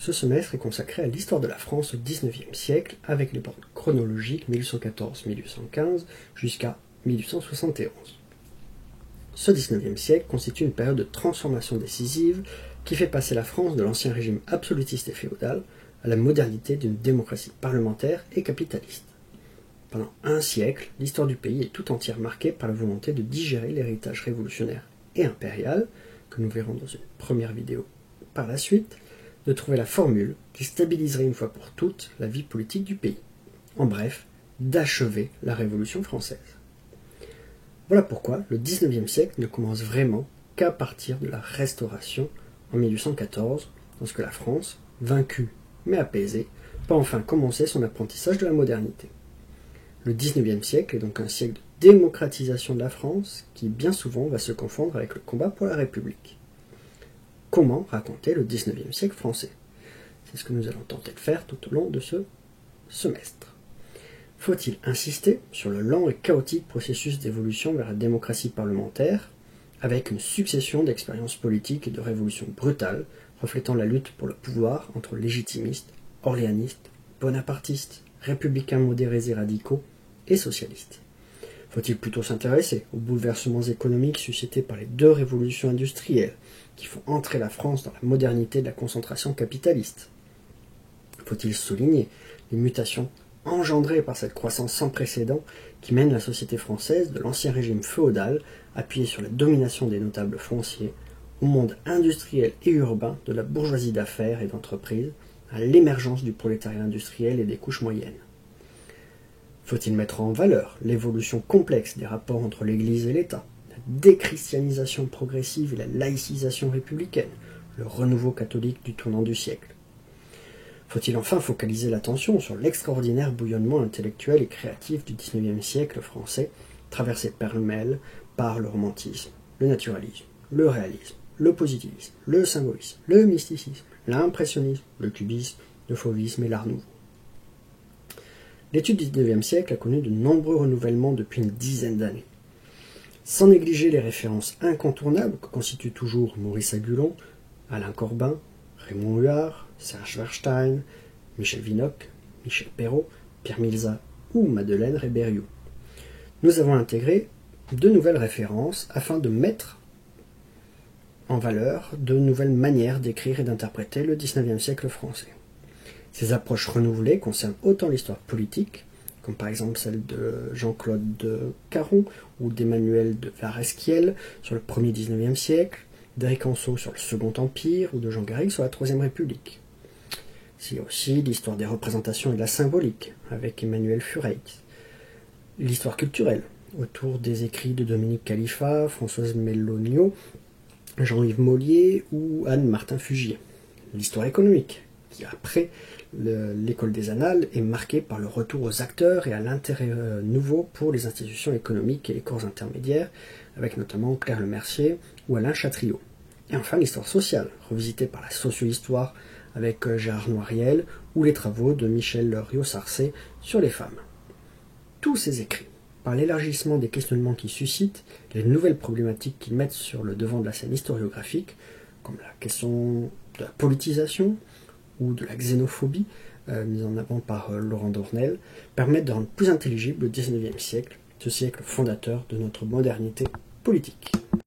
Ce semestre est consacré à l'histoire de la France au XIXe siècle, avec les bornes chronologiques 1814-1815 jusqu'à 1871. Ce XIXe siècle constitue une période de transformation décisive qui fait passer la France de l'ancien régime absolutiste et féodal à la modernité d'une démocratie parlementaire et capitaliste. Pendant un siècle, l'histoire du pays est tout entière marquée par la volonté de digérer l'héritage révolutionnaire et impérial, que nous verrons dans une première vidéo par la suite, de trouver la formule qui stabiliserait une fois pour toutes la vie politique du pays. En bref, d'achever la Révolution française. Voilà pourquoi le XIXe siècle ne commence vraiment qu'à partir de la Restauration en 1814, lorsque la France, vaincue mais apaisée, peut enfin commencer son apprentissage de la modernité. Le XIXe siècle est donc un siècle de démocratisation de la France qui bien souvent va se confondre avec le combat pour la République. Comment raconter le XIXe siècle français? C'est ce que nous allons tenter de faire tout au long de ce semestre. Faut-il insister sur le lent et chaotique processus d'évolution vers la démocratie parlementaire, avec une succession d'expériences politiques et de révolutions brutales, reflétant la lutte pour le pouvoir entre légitimistes, orléanistes, bonapartistes, républicains modérés et radicaux, et socialistes? Faut-il plutôt s'intéresser aux bouleversements économiques suscités par les deux révolutions industrielles, qui font entrer la France dans la modernité de la concentration capitaliste? Faut-il souligner les mutations engendrées par cette croissance sans précédent qui mène la société française de l'ancien régime féodal, appuyé sur la domination des notables fonciers, au monde industriel et urbain de la bourgeoisie d'affaires et d'entreprise, à l'émergence du prolétariat industriel et des couches moyennes? Faut-il mettre en valeur l'évolution complexe des rapports entre l'Église et l'État, la déchristianisation progressive et la laïcisation républicaine, le renouveau catholique du tournant du siècle? Faut-il enfin focaliser l'attention sur l'extraordinaire bouillonnement intellectuel et créatif du XIXe siècle français, traversé pêle-mêle par le romantisme, le naturalisme, le réalisme, le positivisme, le symbolisme, le mysticisme, l'impressionnisme, le cubisme, le fauvisme et l'art nouveau? L'étude du XIXe siècle a connu de nombreux renouvellements depuis une dizaine d'années. Sans négliger les références incontournables que constituent toujours Maurice Agulon, Alain Corbin, Raymond Huard, Serge Verstein, Michel Vinocq, Michel Perrault, Pierre Milza ou Madeleine Rébériou, nous avons intégré de nouvelles références afin de mettre en valeur de nouvelles manières d'écrire et d'interpréter le XIXe siècle français. Ces approches renouvelées concernent autant l'histoire politique, comme par exemple celle de Jean-Claude de Caron ou d'Emmanuel de Varesquiel sur le premier XIXe siècle, d'Éric Anceau sur le Second Empire ou de Jean Garrigue sur la Troisième République. C'est aussi l'histoire des représentations et de la symbolique, avec Emmanuel Fureyck. L'histoire culturelle, autour des écrits de Dominique Khalifa, Françoise Melloniot, Jean-Yves Mollier ou Anne Martin-Fugier. L'histoire économique, qui après l'école des annales est marquée par le retour aux acteurs et à l'intérêt nouveau pour les institutions économiques et les corps intermédiaires, avec notamment Claire Lemercier ou Alain Chatriot. Et enfin l'histoire sociale, revisitée par la socio-histoire avec Gérard Noiriel ou les travaux de Michel Riot-Sarcey sur les femmes. Tous ces écrits, par l'élargissement des questionnements qu'ils suscitent, les nouvelles problématiques qu'ils mettent sur le devant de la scène historiographique, comme la question de la politisation ou de la xénophobie, mise en avant par Laurent Dornel, permettent de rendre plus intelligible le XIXe siècle, ce siècle fondateur de notre modernité politique.